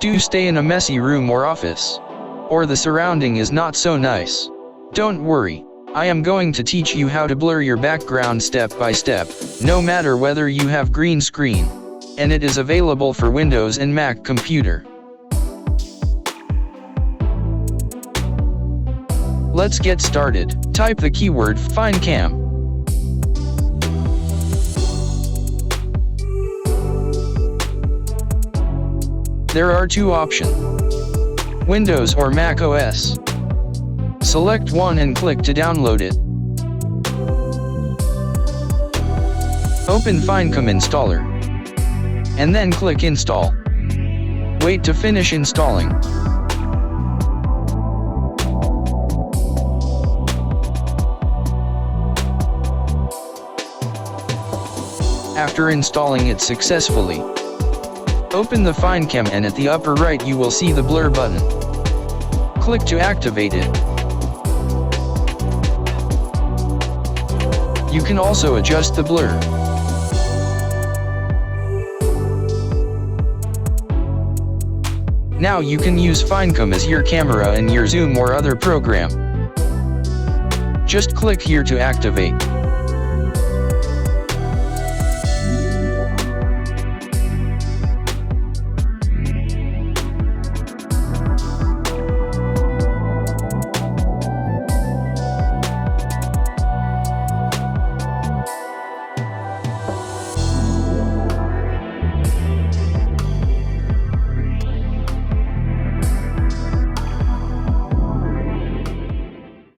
Do stay in a messy room or office, or the surrounding is not so nice? Don't worry, I am going to teach you how to blur your background step by step, no matter whether you have green screen, and it is available for Windows and Mac computer. Let's get started. Type the keyword FindCam. There are two options: Windows or macOS. Select one and click to download it. Open FindCam installer, and then click install. Wait to finish installing. After installing it successfully, open the FindCam and at the upper right you will see the blur button. Click to activate it. You can also adjust the blur. Now you can use FindCam as your camera in your Zoom or other program. Just click here to activate.